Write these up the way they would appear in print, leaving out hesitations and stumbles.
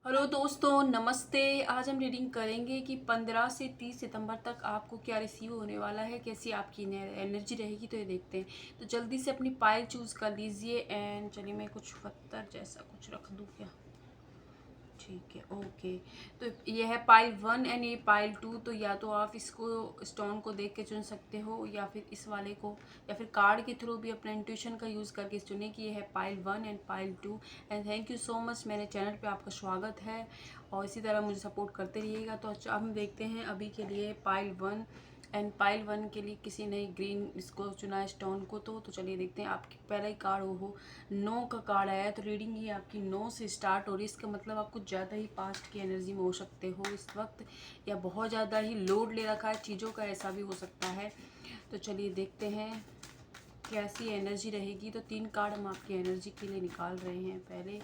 Hello दोस्तों, नमस्ते। आज हम रीडिंग करेंगे कि 15 से 30 सितंबर तक आपको क्या रिसीव होने वाला है, कैसी आपकी एनर्जी रहेगी। तो ये देखते हैं। तो जल्दी से अपनी पाइल चूज़ कर लीजिए। एंड चलिए मैं कुछ पत्थर जैसा कुछ रख दूँ क्या। ठीक है, ओके। तो ये है पाइल 1 एंड ये पाइल 2। तो या तो आप इसको स्टोन को देख के चुन सकते हो या फिर इस वाले को, या फिर कार्ड के थ्रू भी अपना इंट्यूशन का यूज़ करके चुने कि ये है pile 1 and pile 2। And thank you so much, मेरे चैनल पे आपका स्वागत है और इसी तरह मुझे सपोर्ट करते रहिएगा। तो अच्छा, हम देखते हैं अभी के लिए पाइल 1 एंड पाइल 1 के लिए किसी ने ग्रीन इसको चुना है स्टोन को। तो चलिए देखते हैं। आपकी पहला ही कार्ड हो नो का कार्ड आया है। तो रीडिंग ही आपकी नो से स्टार्ट हो रही है। इसका मतलब आप कुछ ज़्यादा ही पास्ट की एनर्जी में हो सकते हो इस वक्त, या बहुत ज़्यादा ही लोड ले रखा है चीज़ों का, ऐसा भी हो सकता है। तो चलिए देखते हैं कैसी एनर्जी रहेगी। तो 3 कार्ड हम आपकी एनर्जी के लिए निकाल रहे हैं पहले।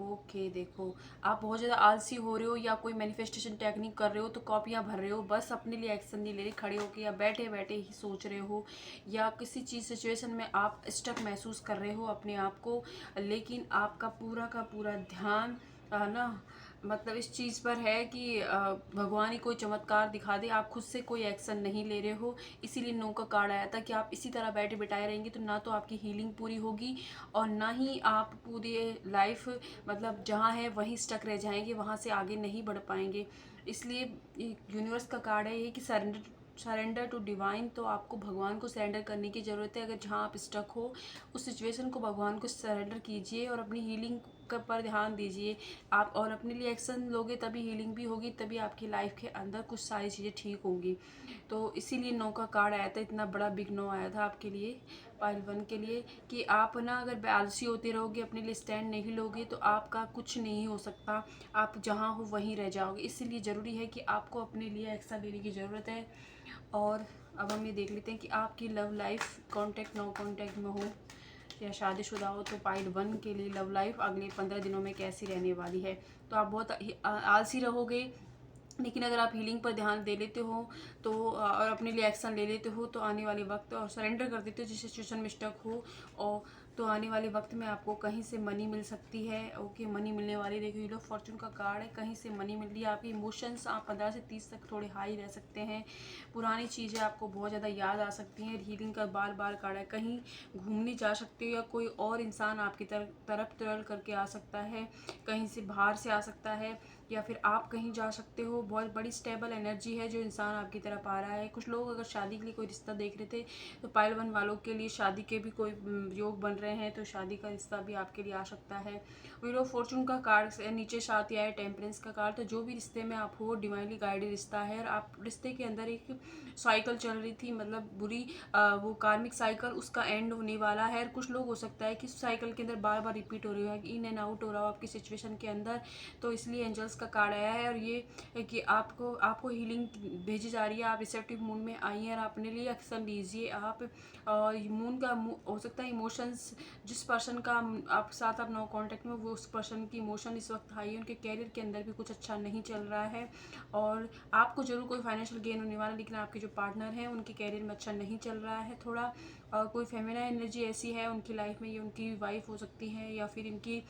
ओके, देखो आप बहुत ज़्यादा आलसी हो रहे हो या कोई मैनिफेस्टेशन टेक्निक कर रहे हो, तो कॉपियाँ भर रहे हो, बस अपने लिए एक्शन नहीं ले रहे, खड़े होके या बैठे बैठे ही सोच रहे हो, या किसी चीज़ सिचुएशन में आप स्टक महसूस कर रहे हो अपने आप को। लेकिन आपका पूरा का पूरा ध्यान ना, मतलब इस चीज़ पर है कि भगवान ही कोई चमत्कार दिखा दे, आप खुद से कोई एक्शन नहीं ले रहे हो। इसीलिए नो का कार्ड आया था कि आप इसी तरह बैठे बिठाए रहेंगे तो ना तो आपकी हीलिंग पूरी होगी और ना ही आप पूरी लाइफ, मतलब जहाँ है वहीं स्टक रह जाएंगे, वहाँ से आगे नहीं बढ़ पाएंगे। इसलिए यूनिवर्स का कार्ड है ये कि सरेंडर टू डिवाइन। तो आपको भगवान को सरेंडर करने की ज़रूरत है। अगर जहाँ आप स्टक हो उस सिचुएशन को भगवान को सरेंडर कीजिए और अपनी हीलिंग पर ध्यान दीजिए। आप और अपने लिए एक्शन लोगे तभी हीलिंग भी होगी, तभी आपकी लाइफ के अंदर कुछ सारी चीज़ें ठीक होंगी। तो इसीलिए नो का कार्ड आया था, इतना बड़ा बिग नो आया था आपके लिए, पाइल 1 के लिए, कि आप ना अगर आलसी होते रहोगे, अपने लिए स्टैंड नहीं लोगे, तो आपका कुछ नहीं हो सकता। आप जहाँ हो वहीं रह जाओगे। इसीलिए ज़रूरी है कि आपको अपने लिए एक्शन लेने की ज़रूरत है। और अब हम ये देख लेते हैं कि आपकी love life contact no contact में हो या शादीशुदा हो, तो पाइल 1 के लिए लव लाइफ अगले 15 दिनों में कैसी रहने वाली है। तो आप बहुत आलसी रहोगे, लेकिन अगर आप हीलिंग पर ध्यान दे लेते हो तो और अपने लिए एक्शन ले लेते हो, तो आने वाले वक्त और सरेंडर कर देते हो जिस सिचुएशन में स्टक हो, और तो आने वाले वक्त में आपको कहीं से मनी मिल सकती है। ओके, मनी मिलने वाली, देखिए ये लो फॉर्चून का कार्ड है, कहीं से मनी मिल रही है। आपके इमोशंस आप 15 से 30 तक थोड़े हाई रह सकते हैं। पुरानी चीज़ें आपको बहुत ज़्यादा याद आ सकती हैं। हीलिंग का बार बार कार्ड है, कहीं घूमने जा सकते हो या कोई और इंसान आपकी तरफ ट्रेवल करके आ सकता है, कहीं से बाहर से आ सकता है, या फिर आप कहीं जा सकते हो। बहुत बड़ी स्टेबल एनर्जी है जो इंसान आपकी तरफ आ रहा है। कुछ लोग अगर शादी के लिए कोई रिश्ता देख रहे थे, तो पाइल 1 वालों के लिए शादी के भी कोई योग बन रहे हैं, तो शादी का रिश्ता भी आपके लिए आ सकता है। व्हील ऑफ फॉर्चून का कार्ड से नीचे साथ ही आया टेम्परेंस का कार्ड। तो जो भी रिश्ते में आप हो, डिवाइनली गाइडेड रिश्ता है, और आप रिश्ते के अंदर एक साइकिल चल रही थी, मतलब बुरी वो कार्मिक साइकिल, उसका एंड होने वाला है। कुछ लोग हो सकता है कि साइकिल के अंदर बार बार रिपीट हो रही है, इन एंड आउट हो रहा हो आपकी सिचुएशन के अंदर। तो इसलिए एंजल्स का कार्ड आया है, और ये है कि आपको हीलिंग भेजी जा रही है। आप रिसेप्टिव मूड में आई हैं और अपने लिए एक्शन लीजिए। आप मून का हो सकता है इमोशंस, जिस पर्सन का आप साथ आप नो कांटेक्ट में, वो उस पर्सन की इमोशन इस वक्त हाई है, उनके कैरियर के अंदर भी कुछ अच्छा नहीं चल रहा है। और आपको जरूर कोई फाइनेंशियल गेन होने वाला है, लेकिन आपके जो पार्टनर हैं उनके कैरियर में अच्छा नहीं चल रहा है थोड़ा। और कोई फेमिना एनर्जी ऐसी है उनकी लाइफ में, ये उनकी वाइफ हो सकती है या फिर इनकी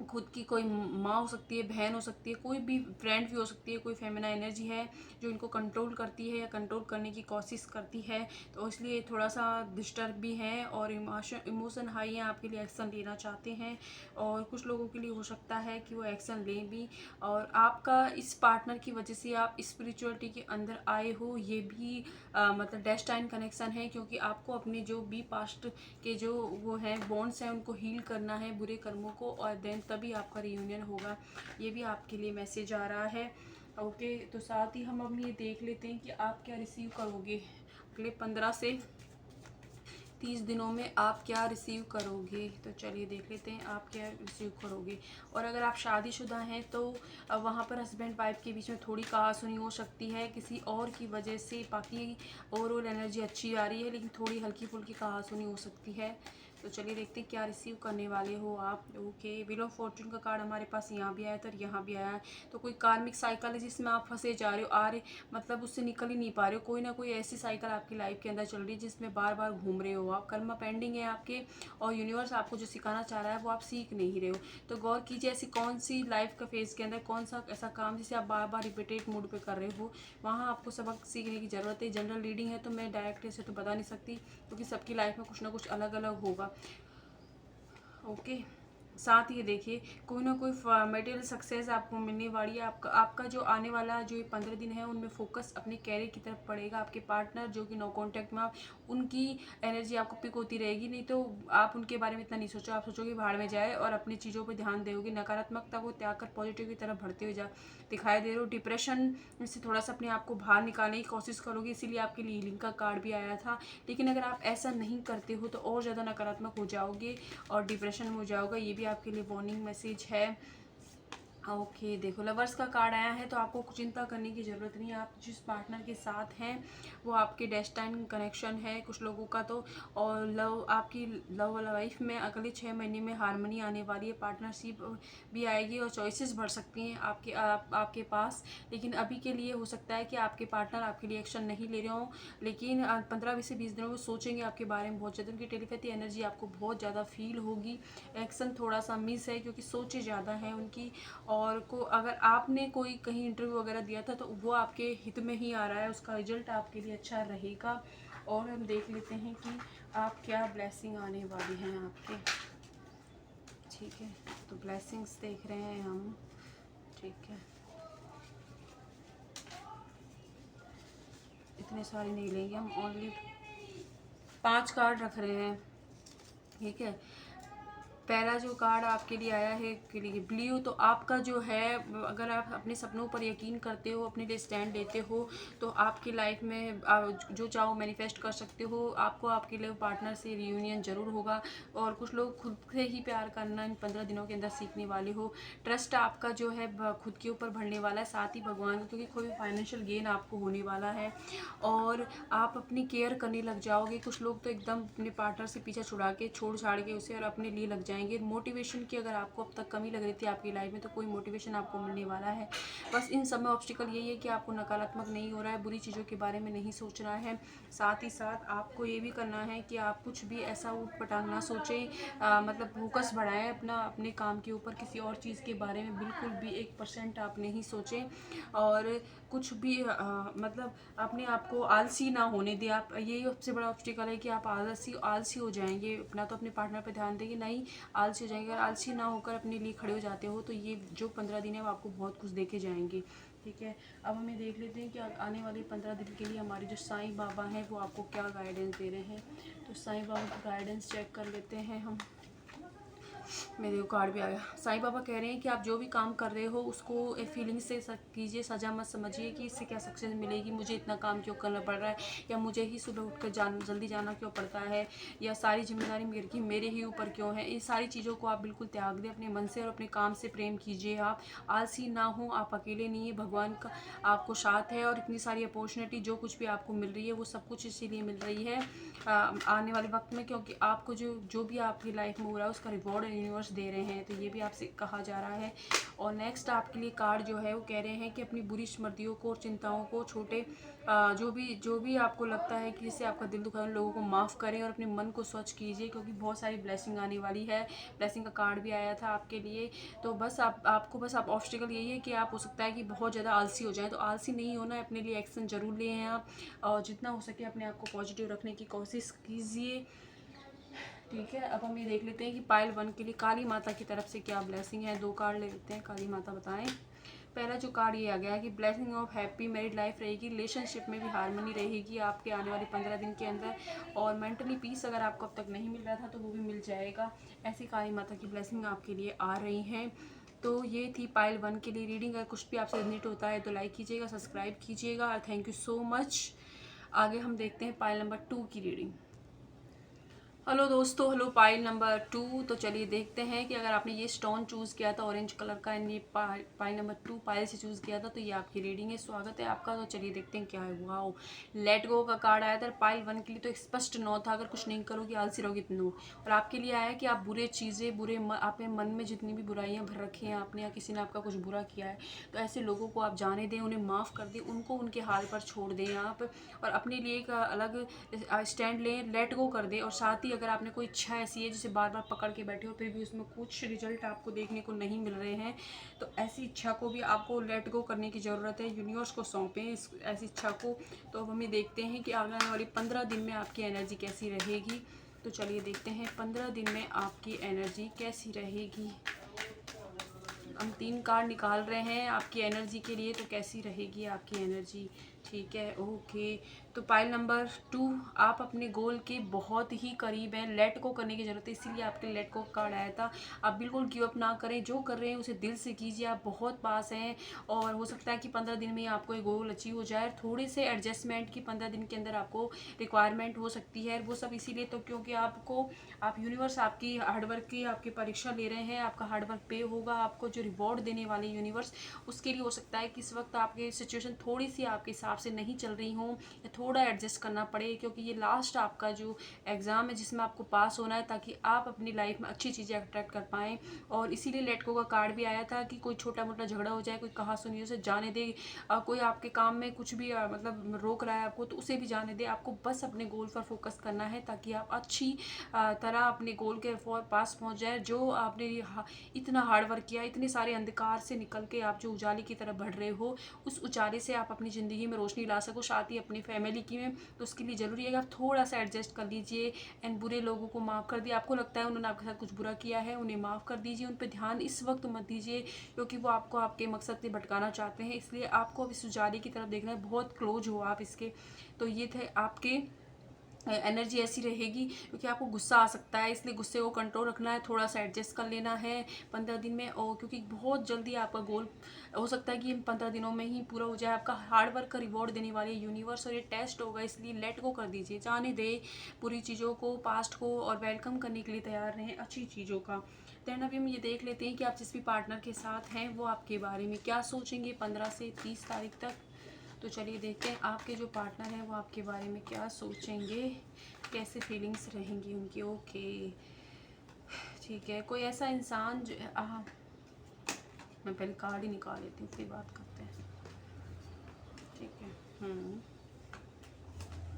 खुद की कोई माँ हो सकती है, बहन हो सकती है, कोई भी फ्रेंड भी हो सकती है। कोई फेमिना एनर्जी है जो इनको कंट्रोल करती है या कंट्रोल करने की कोशिश करती है, तो इसलिए थोड़ा सा डिस्टर्ब भी है और इमोशन हाई है, आपके लिए एक्शन लेना चाहते हैं। और कुछ लोगों के लिए हो सकता है कि वो एक्शन लें भी, और आपका इस पार्टनर की वजह से आप स्पिरिचुअलिटी के अंदर आए हो, ये भी मतलब डेस्टाइन कनेक्शन है, क्योंकि आपको अपने जो भी पास्ट के जो वो हैं बॉन्ड्स हैं उनको हील करना है, बुरे कर्मों को, और देन तभी आपका रियूनियन होगा। ये भी आपके लिए मैसेज आ रहा है। ओके, तो साथ ही हम अब ये देख लेते हैं कि आप क्या रिसीव करोगे अगले 15 से 30 दिनों में, आप क्या रिसीव करोगे। तो चलिए देख लेते हैं आप क्या रिसीव करोगे। और अगर आप शादीशुदा हैं तो वहाँ पर हस्बैंड वाइफ के बीच में थोड़ी कहासुनी हो सकती है किसी और की वजह से। बाकी ओवरऑल एनर्जी अच्छी आ रही है, लेकिन थोड़ी हल्की फुल्की कहासुनी हो सकती है। तो चलिए देखते हैं क्या रिसीव करने वाले हो आप। ओके, व्हील ऑफ फॉर्चून का कार्ड हमारे पास यहाँ भी आया था और यहाँ भी आया है। तो कोई कार्मिक साइकिल है जिसमें आप फंसे जा रहे हो, आ रहे मतलब उससे निकल ही नहीं पा रहे हो। कोई ना कोई ऐसी साइकिल आपकी लाइफ के अंदर चल रही है जिसमें बार बार घूम रहे हो आप। कर्म पेंडिंग है आपके और यूनिवर्स आपको जो सिखाना चाह रहा है वो आप सीख नहीं रहे हो। तो गौर कीजिए ऐसी कौन सी लाइफ का फेज के अंदर कौन सा ऐसा काम जिसे आप बार बार रिपीटेड मूड पे कर रहे हो, वहाँ आपको सबक सीखने की ज़रूरत है। जनरल रीडिंग है तो मैं डायरेक्ट ऐसे तो बता नहीं सकती क्योंकि सबकी लाइफ में कुछ ना कुछ अलग अलग होगा। ओके, साथ ही देखिए कोई ना कोई मटेरियल सक्सेस आपको मिलने वाली है। आपका आपका जो आने वाला जो ये 15 दिन है उनमें फोकस अपने कैरियर की तरफ पड़ेगा। आपके पार्टनर जो कि नो कॉन्टैक्ट में आप, उनकी एनर्जी आपको पिक होती रहेगी। नहीं तो आप उनके बारे में इतना नहीं सोचो, आप सोचोगे भाड़ में जाए और अपनी चीज़ों पर ध्यान दोगे। नकारात्मकता को त्याग कर पॉजिटिव की तरफ बढ़ते हुए दिखाई दे रहे हो। डिप्रेशन से थोड़ा सा अपने आप को बाहर निकालने की कोशिश करोगे, इसीलिए आपके लिए हीलिंग का कार्ड भी आया था। लेकिन अगर आप ऐसा नहीं करते हो तो और ज़्यादा नकारात्मक हो जाओगे और डिप्रेशन में हो जाओगे। ये भी आपके लिए वार्निंग मैसेज है। ओके, देखो लवर्स का कार्ड आया है तो आपको कुछ चिंता करने की ज़रूरत नहीं है। आप जिस पार्टनर के साथ हैं वो आपके डेस्टाइन कनेक्शन है कुछ लोगों का तो। और लव आपकी लव लाइफ में अगले 6 महीने में हारमोनी आने वाली है। पार्टनरशिप भी आएगी और चॉइसेस बढ़ सकती हैं आपके पास। लेकिन अभी के लिए हो सकता है कि आपके पार्टनर आपके लिए एक्शन नहीं ले रहे हों, लेकिन 15 से 20 दिनों में सोचेंगे आपके बारे में बहुत ज़्यादा। उनकी टेलीपैथी एनर्जी आपको बहुत ज़्यादा फील होगी। एक्शन थोड़ा सा मिस है क्योंकि सोचे ज़्यादा हैं उनकी। और को अगर आपने कोई कहीं इंटरव्यू वगैरह दिया था तो वो आपके हित में ही आ रहा है, उसका रिजल्ट आपके लिए अच्छा रहेगा। और हम देख लेते हैं कि आप क्या ब्लेसिंग आने वाली हैं आपके। ठीक है, तो ब्लेसिंग्स देख रहे हैं हम। ठीक है, इतने सारे नहीं लेंगे हम, ओनली 5 कार्ड रख रहे हैं। ठीक है, पहला जो कार्ड आपके लिए आया है ब्लू, तो आपका जो है अगर आप अपने सपनों पर यकीन करते हो, अपने लिए स्टैंड लेते हो तो आपकी लाइफ में जो चाहो मैनिफेस्ट कर सकते हो। आपको आपके लिए पार्टनर से रियूनियन जरूर होगा। और कुछ लोग खुद से ही प्यार करना इन 15 दिनों के अंदर सीखने वाले हो। ट्रस्ट आपका जो है खुद के ऊपर बढ़ने वाला है, साथ ही भगवान को, क्योंकि कोई फाइनेंशियल गेन आपको होने वाला है और आप अपनी केयर करने लग जाओगे। कुछ लोग तो एकदम अपने पार्टनर से पीछा छुड़ा के छोड़ छाड़ के उसे और अपने लिए लग जाएंगे। मोटिवेशन की अगर आपको अब तक कमी लग रही थी आपकी लाइफ में तो कोई मोटिवेशन आपको मिलने वाला है। बस इन सब में ऑब्स्टिकल यही है कि आपको नकारात्मक नहीं हो रहा है, बुरी चीज़ों के बारे में नहीं सोच रहा है। साथ ही साथ आपको ये भी करना है कि आप कुछ भी ऐसा ऊट पटांग ना सोचें, मतलब फोकस बढ़ाएं अपना अपने काम के ऊपर। किसी और चीज़ के बारे में बिल्कुल भी 1% आप नहीं सोचें और कुछ भी मतलब अपने आप को आलसी ना होने दें। आप, यही सबसे बड़ा ऑब्स्टिकल है कि आप आलसी हो जाएंगे। ना तो अपने पार्टनर पर ध्यान देंगे, ना ही आलसी हो जाएंगे। अगर आलसी ना होकर अपने लिए खड़े हो जाते हो तो ये जो 15 दिन है वो आपको बहुत कुछ देखे जाएंगे। ठीक है, अब हमें देख लेते हैं कि आने वाले 15 दिन के लिए हमारे जो साईं बाबा हैं वो आपको क्या गाइडेंस दे रहे हैं। तो साईं बाबा की गाइडेंस चेक कर लेते हैं हम। मेरे को कार्ड भी आ गया। साईं बाबा कह रहे हैं कि आप जो भी काम कर रहे हो उसको एक फीलिंग से कीजिए, सजा मत समझिए कि इससे क्या सक्सेस मिलेगी, मुझे इतना काम क्यों करना पड़ रहा है, या मुझे ही सुबह उठकर जल्दी जाना क्यों पड़ता है, या सारी जिम्मेदारी मेरे ही ऊपर क्यों है। इन सारी चीज़ों को आप बिल्कुल त्याग दें अपने मन से और अपने काम से प्रेम कीजिए। आप आलसी ना हो, आप अकेले नहीं है, भगवान का आपको साथ है। और इतनी सारी अपॉर्चुनिटी जो कुछ भी आपको मिल रही है वो सब कुछ इसीलिए मिल रही है आने वाले वक्त में, क्योंकि आपको जो भी आपकी लाइफ में हो रहा है उसका रिवॉर्ड यूनिवर्स दे रहे हैं। तो ये भी आपसे कहा जा रहा है। और नेक्स्ट आपके लिए कार्ड जो है वो कह रहे हैं कि अपनी बुरी स्मृतियों को, चिंताओं को, छोटे जो भी आपको लगता है कि इससे आपका दिल दुखा है उन लोगों को माफ़ करें और अपने मन को स्वच्छ कीजिए, क्योंकि बहुत सारी ब्लेसिंग आने वाली है। ब्लेसिंग का कार्ड भी आया था आपके लिए। तो बस आप ऑब्स्टिकल यही है कि आप, हो सकता है कि बहुत ज़्यादा आलसी हो जाए, तो आलसी नहीं होना है, अपने लिए एक्शन जरूर लिए हैं आप। और जितना हो सके अपने आप को पॉजिटिव रखने की कोशिश कीजिए। ठीक है, अब हम ये देख लेते हैं कि पाइल 1 के लिए काली माता की तरफ से क्या ब्लेसिंग है। 2 कार्ड ले लेते हैं, काली माता बताएं। पहला जो कार्ड ये आ गया है कि blessing of happy married life रहेगी, रिलेशनशिप में भी हार्मनी रहेगी आपके आने वाले 15 दिन के अंदर। और मेंटली पीस अगर आपको अब तक नहीं मिल रहा था तो वो भी मिल जाएगा। ऐसी काली माता की ब्लेसिंग आपके लिए आ रही हैं। तो ये थी पाइल 1 के लिए रीडिंग। अगर कुछ भी आपसे रिलेट होता है तो लाइक कीजिएगा, सब्सक्राइब कीजिएगा और थैंक यू सो मच। आगे हम देखते हैं पाइल नंबर 2 की रीडिंग। हेलो दोस्तों, हेलो पाइल नंबर 2। तो चलिए देखते हैं कि अगर आपने ये स्टोन चूज़ किया था ऑरेंज कलर का एंड ये पाइल नंबर 2 पाइल से चूज़ किया था, तो ये आपकी रीडिंग है। स्वागत है आपका। तो चलिए देखते हैं क्या है। वाओ, लेट गो का कार्ड आया था पाइल 1 के लिए। तो एक स्पष्ट नो था, अगर कुछ नहीं करोगे आलसी रहोगे नो। और आपके लिए आया कि आप बुरे चीज़ें आपके मन में जितनी भी बुराइयाँ भर रखी हैं आपने, या किसी ने आपका कुछ बुरा किया है, तो ऐसे लोगों को आप जाने दें, उन्हें माफ़ कर दें, उनको उनके हाल पर छोड़ दें आप, और अपने लिए एक अलग स्टैंड लें, लेट गो कर दें। और साथ ही अगर आपने कोई इच्छा ऐसी है जिसे बार बार पकड़ के बैठे हो, फिर भी उसमें कुछ रिजल्ट आपको देखने को नहीं मिल रहे हैं, तो ऐसी इच्छा को भी आपको लेट गो करने की ज़रूरत है। यूनिवर्स को सौंपें ऐसी इच्छा को। तो अब हमें देखते हैं कि आने वाली 15 दिन में आपकी एनर्जी कैसी रहेगी। तो चलिए देखते हैं 15 दिन में आपकी एनर्जी कैसी रहेगी। हम 3 कार्ड निकाल रहे हैं आपकी एनर्जी के लिए, तो कैसी रहेगी आपकी एनर्जी। ठीक है, ओके। तो पाइल नंबर 2, आप अपने गोल के बहुत ही करीब हैं, लेट को करने की ज़रूरत है, इसीलिए आपके लेट को कार्ड आया था। आप बिल्कुल गिव अप ना करें, जो कर रहे हैं उसे दिल से कीजिए, आप बहुत पास हैं। और हो सकता है कि 15 दिन में ही आपको ये गोल अचीव हो जाए। थोड़े से एडजस्टमेंट की 15 दिन के अंदर आपको रिक्वायरमेंट हो सकती है। वो सब इसीलिए तो क्योंकि आप यूनिवर्स आपकी हार्डवर्क की आपकी परीक्षा ले रहे हैं, आपका हार्डवर्क पे होगा। आपको जो रिवॉर्ड देने वाले यूनिवर्स, उसके लिए हो सकता है कि इस वक्त आपकी सिचुएशन थोड़ी सी आपके हिसाब से नहीं चल रही हो, या थोड़ा एडजस्ट करना पड़े, क्योंकि ये लास्ट आपका जो एग्ज़ाम है जिसमें आपको पास होना है, ताकि आप अपनी लाइफ में अच्छी चीज़ें अट्रैक्ट कर पाएँ। और इसीलिए लेट गो का कार्ड भी आया था कि कोई छोटा मोटा झगड़ा हो जाए, कोई कहा सुनी उसे जाने दे, कोई आपके काम में कुछ भी मतलब रोक रहा है आपको, तो उसे भी जाने दे। आपको बस अपने गोल पर फोकस करना है, ताकि आप अच्छी तरह अपने गोल के पास पहुंच जाए। जो आपने इतना हार्ड वर्क किया, इतने सारे अंधकार से निकल के आप जो उजाले की तरफ बढ़ रहे हो, उस उजाले से आप अपनी ज़िंदगी में रोशनी ला सको, साथ ही अपनी फैमिली की में। तो उसके लिए ज़रूरी है कि आप थोड़ा सा एडजस्ट कर लीजिए एंड बुरे लोगों को माफ़ कर दिए। आपको लगता है उन्होंने आपके साथ कुछ बुरा किया है, उन्हें माफ़ कर दीजिए, उन पर ध्यान इस वक्त मत दीजिए, क्योंकि वो आपको आपके मकसद से भटकाना चाहते हैं। इसलिए आपको अब इस उजाले की तरफ देखना है, बहुत क्लोज हो आप इसके। तो ये थे आपके एनर्जी ऐसी रहेगी, क्योंकि आपको गुस्सा आ सकता है, इसलिए गुस्से को कंट्रोल रखना है, थोड़ा सा एडजस्ट कर लेना है 15 दिन में। और क्योंकि बहुत जल्दी आपका गोल हो सकता है कि इन 15 दिनों में ही पूरा हो जाए। आपका हार्ड वर्क का रिवॉर्ड देने वाले यूनिवर्स, और ये टेस्ट होगा, इसलिए लेट को कर दीजिए, जाने दे पूरी चीज़ों को, पास्ट को, और वेलकम करने के लिए तैयार रहें अच्छी चीज़ों का। देन अभी हम ये देख लेते हैं कि आप जिस भी पार्टनर के साथ हैं वो आपके बारे में क्या सोचेंगे 15 से 30 तारीख तक। तो चलिए देखते हैं आपके जो पार्टनर हैं वो आपके बारे में क्या सोचेंगे, कैसे फीलिंग्स रहेंगी उनकी। ओके, ठीक है। कोई ऐसा इंसान जो मैं पहले कार्ड ही निकाल लेती हूँ, फिर बात करते हैं। ठीक है,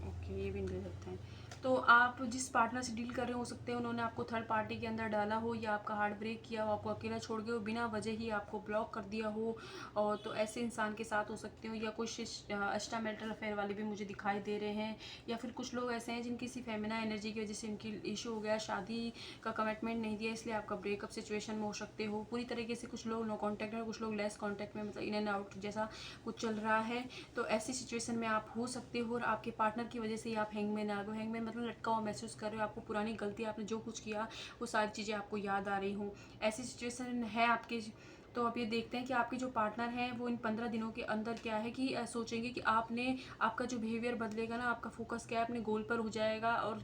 ओके, ये भी दे सकते हैं। तो आप जिस पार्टनर से डील कर रहे हो सकते हैं उन्होंने आपको थर्ड पार्टी के अंदर डाला हो, या आपका हार्ट ब्रेक किया हो, आपको अकेला छोड़ गए हो, बिना वजह ही आपको ब्लॉक कर दिया हो। और तो ऐसे इंसान के साथ हो सकते हो, या कुछ एक्स्ट्रा मैरिटल अफेयर वाले भी मुझे दिखाई दे रहे हैं। या फिर कुछ लोग ऐसे हैं जिनकी सी फेमिना एनर्जी की वजह से इनकी इशू हो गया, शादी का कमिटमेंट नहीं दिया, इसलिए आपका ब्रेकअप सिचुएशन में हो सकते हो। पूरी तरीके से कुछ लोग नो कॉन्टैक्ट में, कुछ लोग लेस कॉन्टैक्ट में, मतलब इन एंड आउट जैसा कुछ चल रहा है। तो ऐसी सिचुएशन में आप हो सकते हो, और आपके पार्टनर की वजह से ही आप हैंगमैन आ गए। हैंगमैन मतलब लटका हुआ महसूस कर रहे हो, आपको पुरानी गलती, आपने जो कुछ किया वो सारी चीज़ें आपको याद आ रही हों, ऐसी सिचुएशन है आपके। तो अब ये देखते हैं कि आपके जो पार्टनर हैं वो इन 15 दिनों के अंदर क्या है कि सोचेंगे कि आपका जो बिहेवियर बदलेगा ना, आपका फोकस क्या है, अपने गोल पर हो जाएगा। और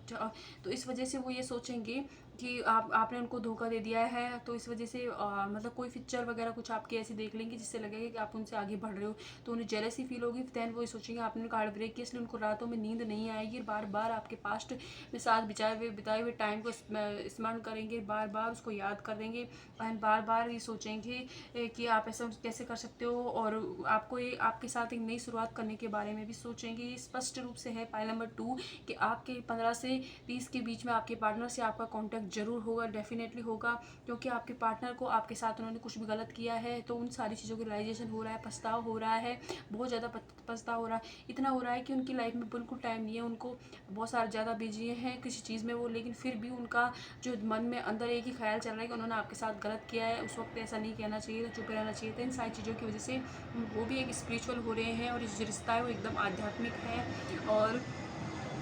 तो इस वजह से वो ये सोचेंगे कि आपने उनको धोखा दे दिया है। तो इस वजह से मतलब कोई पिक्चर वगैरह कुछ आपके ऐसे देख लेंगे जिससे लगेगा कि आप उनसे आगे बढ़ रहे हो, तो उन्हें जेलसी फील होगी। दैन वो ये सोचेंगे आपने उनका हार्ट ब्रेक किया, इसलिए उनको रातों में नींद नहीं आएगी, बार बार आपके पास्ट में साथ बिताए हुए टाइम को स्मरण करेंगे, बार बार उसको याद करेंगे, एंड बार बार ये सोचेंगे कि आप ऐसा कैसे कर सकते हो। और आपको ये आपके साथ एक नई शुरुआत करने के बारे में भी सोचेंगे। ये स्पष्ट रूप से है पाइल नंबर 2 कि आपके 15 से 30 के बीच में आपके पार्टनर से आपका कॉन्टैक्ट जरूर होगा, डेफिनेटली होगा, क्योंकि आपके पार्टनर को आपके साथ उन्होंने कुछ भी गलत किया है, तो उन सारी चीज़ों की रियलाइजेशन हो रहा है, पछतावा हो रहा है, बहुत ज़्यादा पछतावा हो रहा है। इतना हो रहा है कि उनकी लाइफ में बिल्कुल टाइम नहीं है, उनको बहुत सारा ज़्यादा बिजी हैं किसी चीज़ में वो, लेकिन फिर भी उनका जो मन में अंदर एक ही ख्याल चल रहा है कि उन्होंने आपके साथ गलत किया है, उस वक्त ऐसा नहीं कहना चाहिए था, चुप रहना चाहिए था। इन सारी चीज़ों की वजह से वो भी एक स्पिरिचुअल हो रहे हैं, और ये जो रिश्ता है वो एकदम आध्यात्मिक है। और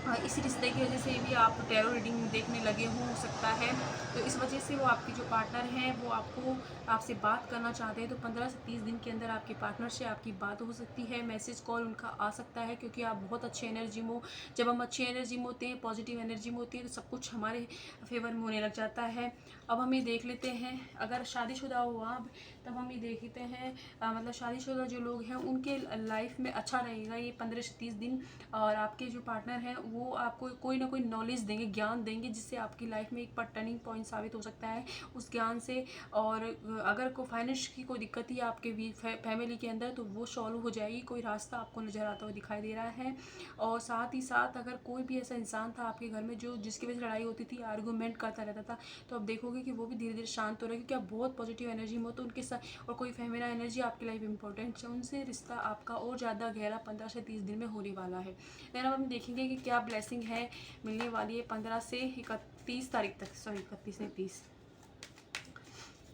इसी रिश्ते की वजह से भी आप टैरो रीडिंग देखने लगे हो सकता है। तो इस वजह से वो आपके जो पार्टनर हैं वो आपसे बात करना चाहते हैं। तो 15 से 30 दिन के अंदर आपके पार्टनर से आपकी बात हो सकती है, मैसेज कॉल उनका आ सकता है, क्योंकि आप बहुत अच्छे एनर्जी में हो। जब हम अच्छी एनर्जी में होते हैं, पॉजिटिव एनर्जी में होती है, तो सब कुछ हमारे फेवर में होने लग जाता है। अब हम ये देख लेते हैं, अगर शादीशुदा हो आप, तब हम ये देखते हैं मतलब शादीशुदा जो लोग हैं उनके लाइफ में अच्छा रहेगा ये 15 से 30 दिन। और आपके जो पार्टनर हैं वो आपको कोई ना कोई नॉलेज देंगे, ज्ञान देंगे, जिससे आपकी लाइफ में एक टर्निंग पॉइंट साबित हो सकता है उस ज्ञान से। और अगर कोई फाइनेंस की कोई दिक्कत ही आपके फैमिली के अंदर, तो वो सॉल्व हो जाएगी, कोई रास्ता आपको नज़र आता हुआ दिखाई दे रहा है। और साथ ही साथ अगर कोई भी ऐसा इंसान था आपके घर में जो जिसकी वजह से लड़ाई होती थी, आर्गूमेंट करता रहता था, तो अब देखोगे कि वो भी धीरे धीरे शांत हो रहा है, क्योंकि आप बहुत पॉजिटिव एनर्जी में हो। तो उनके साथ और कोई फेमिना एनर्जी आपकी लाइफ इंपॉर्टेंट है, उनसे रिश्ता आपका और ज़्यादा गहरा 15 से 30 दिन में होने वाला है। देन अब हम देखेंगे कि क्या ब्लेसिंग है मिलने वाली है 15 से 31 तारीख तक, सॉरी 31 नहीं 30,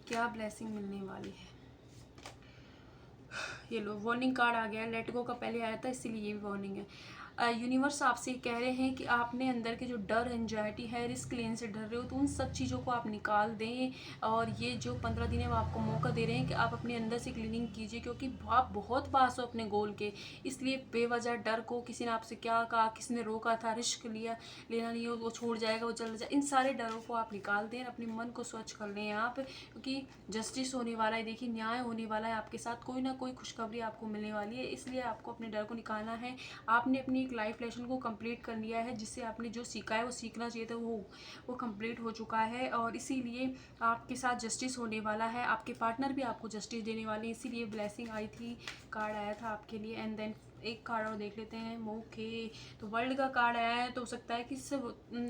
क्या ब्लेसिंग मिलने वाली है। ये लो वार्निंग कार्ड आ गया, लेट गो का पहले आया था, इसीलिए ये भी वार्निंग है। यूनिवर्स आपसे कह रहे हैं कि आपने अंदर के जो डर, एंजाइटी है, रिस्क लेने से डर रहे हो, तो उन सब चीज़ों को आप निकाल दें। और ये जो 15 दिन है वो आपको मौका दे रहे हैं कि आप अपने अंदर से क्लीनिंग कीजिए, क्योंकि आप बहुत पास हो अपने गोल के। इसलिए बेवजह डर को, किसी ने आपसे क्या कहा, किसी ने रोका था, रिस्क लेना नहीं हो, वो छोड़ जाएगा, वो चल जाए, इन सारे डरों को आप निकाल दें, अपने मन को स्वच्छ कर लें आप, क्योंकि जस्टिस होने वाला है। देखिए न्याय होने वाला है आपके साथ, कोई ना कोई खुशखबरी आपको मिलने वाली है। इसलिए आपको अपने डर को निकालना है। आपने अपनी एक लाइफ लेसन को कंप्लीट कर लिया है, जिससे आपने जो सीखा है, वो सीखना चाहिए था, वो कंप्लीट हो चुका है। और इसीलिए आपके साथ जस्टिस होने वाला है, आपके पार्टनर भी आपको जस्टिस देने वाले हैं। इसीलिए ब्लेसिंग आई थी, कार्ड आया था आपके लिए। एंड देन एक कार्ड और देख लेते हैं, ओके। तो वर्ल्ड का कार्ड आया है, तो हो सकता है कि इससे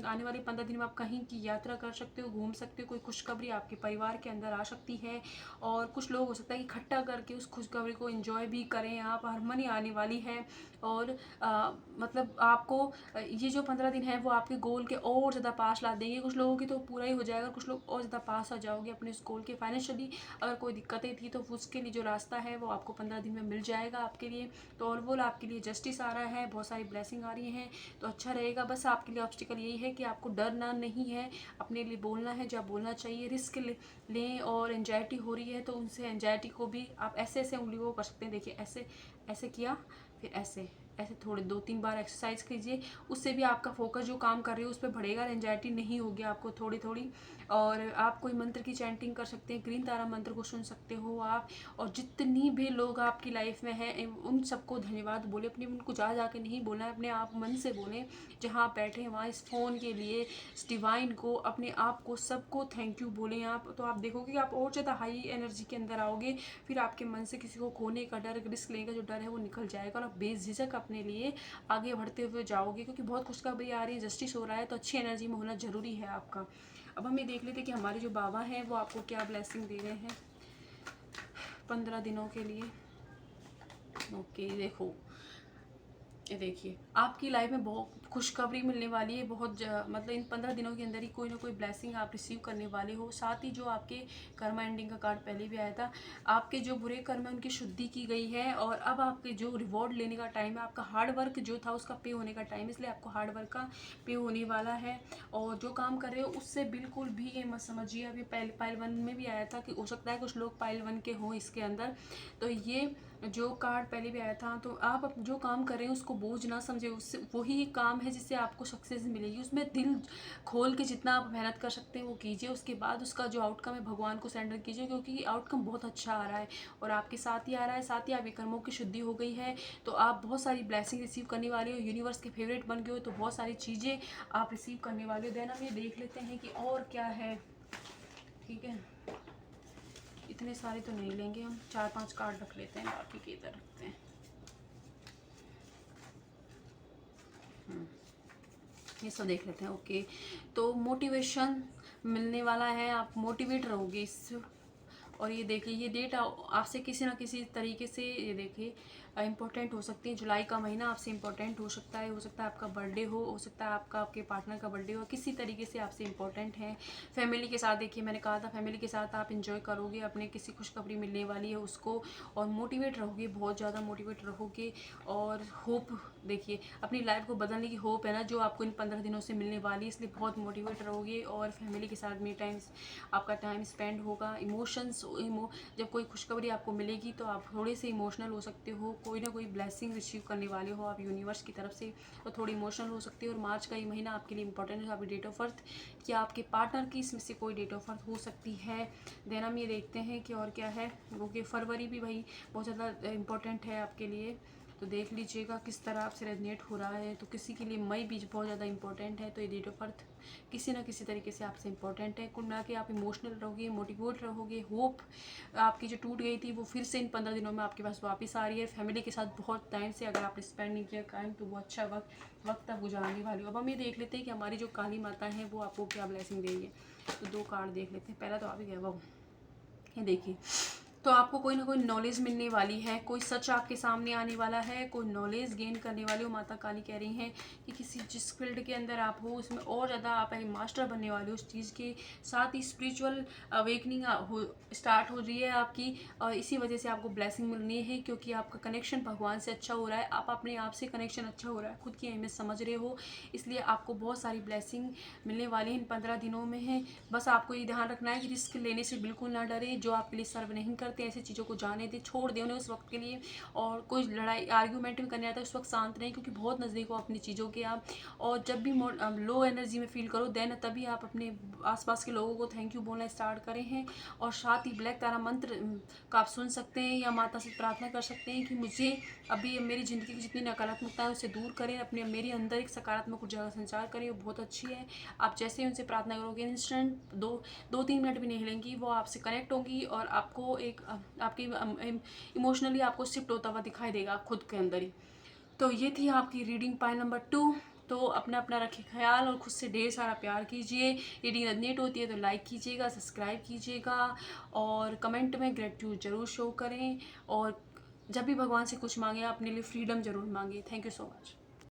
आने वाले 15 दिन में आप कहीं की यात्रा कर सकते हो, घूम सकते हो, कोई खुशखबरी आपके परिवार के अंदर आ सकती है। और कुछ लोग हो सकता है कि इकट्ठा करके उस खुशखबरी को एंजॉय भी करें आप, हारमोनी आने वाली है। और मतलब आपको ये जो 15 दिन है वो आपके गोल के और ज़्यादा पास ला देंगे। कुछ लोगों की तो पूरा ही हो जाएगा, कुछ लोग और ज़्यादा पास आ जाओगे अपने उस गोल के। फाइनेंशियली अगर कोई दिक्कतें थी, तो उसके लिए जो रास्ता है वो आपको 15 दिन में मिल जाएगा आपके लिए। तो ओवरऑल आपके लिए जस्टिस आ रहा है, बहुत सारी ब्लेसिंग आ रही हैं, तो अच्छा रहेगा। बस आपके लिए ऑब्स्टिकल यही है कि आपको डरना नहीं है, अपने लिए बोलना है जो आप बोलना चाहिए, रिस्क लें। और एंजाइटी हो रही है, तो उनसे एंजाइटी को भी आप ऐसे ऐसे उंगली को कर सकते हैं। देखिए ऐसे ऐसे किया, फिर ऐसे ऐसे थोड़े 2-3 बार एक्सरसाइज कीजिए, उससे भी आपका फोकस जो काम कर रहे हो उस पर बढ़ेगा, एंजाइटी नहीं होगी आपको थोड़ी थोड़ी। और आप कोई मंत्र की चैंटिंग कर सकते हैं, ग्रीन तारा मंत्र को सुन सकते हो आप। और जितनी भी लोग आपकी लाइफ में हैं उन सबको धन्यवाद बोले, अपने उनको जा जाके नहीं बोलना है, अपने आप मन से बोलें। जहाँ आप बैठे हैं वहाँ इस फ़ोन के लिए, इस डिवाइन को, अपने आप को, सबको थैंक यू बोलें आप। तो आप देखोगे कि आप और ज़्यादा हाई एनर्जी के अंदर आओगे। फिर आपके मन से किसी को खोने का डर, रिस्क लेने का जो डर है वो निकल जाएगा, और आप बेझिझक अपने लिए आगे बढ़ते हुए जाओगे, क्योंकि बहुत खुशखबरी आ रही है, जस्टिस हो रहा है, तो अच्छी एनर्जी में होना ज़रूरी है आपका। अब हम ये देख लेते हैं कि हमारे जो बाबा हैं वो आपको क्या ब्लेसिंग दे रहे हैं 15 दिनों के लिए। ओके, देखो ये देखिए आपकी लाइफ में बहुत खुशखबरी मिलने वाली है, बहुत मतलब इन 15 दिनों के अंदर ही कोई ना कोई ब्लेसिंग आप रिसीव करने वाले हो। साथ ही जो आपके कर्मा एंडिंग का कार्ड पहले भी आया था, आपके जो बुरे कर्म है उनकी शुद्धि की गई है, और अब आपके जो रिवॉर्ड लेने का टाइम है, आपका हार्ड वर्क जो था उसका पे होने का टाइम, इसलिए आपको हार्ड वर्क का पे होने वाला है। और जो काम कर रहे हो उससे बिल्कुल भी ये मत समझिए, अभी पाइल 1 में भी आया था कि हो सकता है कुछ लोग पाइल 1 के हों इसके अंदर। तो ये जो कार्ड पहले भी आया था, तो आप जो काम कर रहे हैं उसको बोझ ना समझे, उससे वही काम है जिससे आपको सक्सेस मिलेगी। उसमें दिल खोल के जितना आप मेहनत कर सकते हैं वो कीजिए, उसके बाद उसका जो आउटकम है भगवान को सरेंडर कीजिए, क्योंकि आउटकम बहुत अच्छा आ रहा है और आपके साथ ही आ रहा है। साथ ही आपके कर्मों की शुद्धि हो गई है, तो आप बहुत सारी ब्लेसिंग रिसीव करने वाले हो, यूनिवर्स के फेवरेट बन गए हो, तो बहुत सारी चीज़ें आप रिसीव करने वाले हो। देन हम ये देख लेते हैं कि और क्या है, ठीक है। इतने सारे तो नहीं लेंगे हम, 4-5 कार्ड रख लेते हैं, बाकी के इधर रखते हैं। ये सब देख लेते हैं। ओके, तो मोटिवेशन मिलने वाला है, आप मोटिवेट रहोगे इस और ये देखिए ये डेट आपसे किसी ना किसी तरीके से ये देखिए इम्पोर्टेंट हो सकती है। जुलाई का महीना आपसे इम्पोर्टेंट हो सकता है आपका बर्थडे हो सकता है आपका आपके पार्टनर का बर्थडे हो, किसी तरीके से आपसे इम्पोर्टेंट है। फैमिली के साथ देखिए मैंने कहा था फैमिली के साथ आप इंजॉय करोगे, अपने किसी खुशखबरी मिलने वाली है उसको, और मोटिवेट रहोगे, बहुत ज़्यादा मोटिवेट रहोगे। और होप देखिए अपनी लाइफ को बदलने की होप है ना जो आपको इन 15 दिनों से मिलने वाली है, इसलिए बहुत मोटिवेट रहोगे। और फैमिली के साथ में आपका टाइम स्पेंड होगा। जब कोई खुशखबरी आपको मिलेगी तो आप थोड़े से इमोशनल हो सकते हो, कोई ना कोई ब्लेसिंग रिसीव करने वाले हो आप यूनिवर्स की तरफ से, तो थोड़ी इमोशनल हो सकते हो। और मार्च का ये महीना आपके लिए इंपॉर्टेंट है। आपकी डेट ऑफ बर्थ या आपके पार्टनर की इसमें से कोई डेट ऑफ बर्थ हो सकती है। देन हम ये देखते हैं कि और क्या है, क्योंकि फरवरी भी भाई बहुत ज़्यादा इंपॉर्टेंट है आपके लिए, तो देख लीजिएगा किस तरह आपसे रेजनेट हो रहा है। तो किसी के लिए मई भी बहुत ज़्यादा इंपॉर्टेंट है, तो ये डेट ऑफ बर्थ किसी ना किसी तरीके से आपसे इंपॉर्टेंट है। कुल मिला के आप इमोशनल रहोगे, मोटिवेट रहोगे, होप आपकी जो टूट गई थी वो फिर से इन 15 दिनों में आपके पास वापस आ रही है। फैमिली के साथ बहुत टाइम से अगर आपने स्पेंड नहीं किया टाइम तो वो अच्छा वक्त आप गुजारने वाली हो। अब हम ये देख लेते हैं कि हमारी जो काली माता है वो आपको क्या ब्लेसिंग देंगे। तो 2 कार्ड देख लेते हैं। पहला तो आप ही गया वो, ये देखिए, तो आपको कोई ना कोई नॉलेज मिलने वाली है, कोई सच आपके सामने आने वाला है, कोई नॉलेज गेन करने वाली हो। माता काली कह रही हैं कि किसी जिस फील्ड के अंदर आप हो उसमें और ज़्यादा आप एक मास्टर बनने वाले हो उस चीज़ के साथ ही स्पिरिचुअल अवेकनिंग स्टार्ट हो रही है आपकी। इसी वजह से आपको ब्लेसिंग मिलनी है क्योंकि आपका कनेक्शन भगवान से अच्छा हो रहा है, आप अपने आप से कनेक्शन अच्छा हो रहा है, खुद की अहमियत समझ रहे हो, इसलिए आपको बहुत सारी ब्लेसिंग मिलने वाली इन 15 दिनों में है। बस आपको ये ध्यान रखना है कि रिस्क लेने से बिल्कुल ना डरे, जो आपके लिए सर्व नहीं करते ऐसी चीज़ों को जाने दें, छोड़ दें उन्हें उस वक्त के लिए। और कोई लड़ाई आर्ग्यूमेंट में करने आता है उस वक्त शांत रहें, क्योंकि बहुत नज़दीक हो अपनी चीज़ों के आप। और जब भी लो एनर्जी में फील करो देन तभी आप अपने आसपास के लोगों को थैंक यू बोलना स्टार्ट करें हैं। और साथ ही ब्लैक तारा मंत्र का आप सुन सकते हैं या माता से प्रार्थना कर सकते हैं कि मुझे अभी मेरी ज़िंदगी की जितनी नकारात्मकता है उसे दूर करें, अपने मेरे अंदर एक सकारात्मक ऊर्जा का संचार करें, वो बहुत अच्छी है। आप जैसे ही उनसे प्रार्थना करोगे इंस्टेंट 2-3 मिनट भी नहीं हिलेंगी, वो आपसे कनेक्ट होंगी और आपको एक आपकी इमोशनली आपको शिफ्ट होता हुआ दिखाई देगा खुद के अंदर ही। तो ये थी आपकी रीडिंग पाइल नंबर 2। तो अपना अपना रखिए ख्याल और खुद से ढेर सारा प्यार कीजिए। रीडिंग रेजोनेट होती है तो लाइक कीजिएगा, सब्सक्राइब कीजिएगा और कमेंट में ग्रेटिट्यूड ज़रूर शो करें। और जब भी भगवान से कुछ मांगे अपने लिए फ्रीडम ज़रूर मांगे। Thank you so much.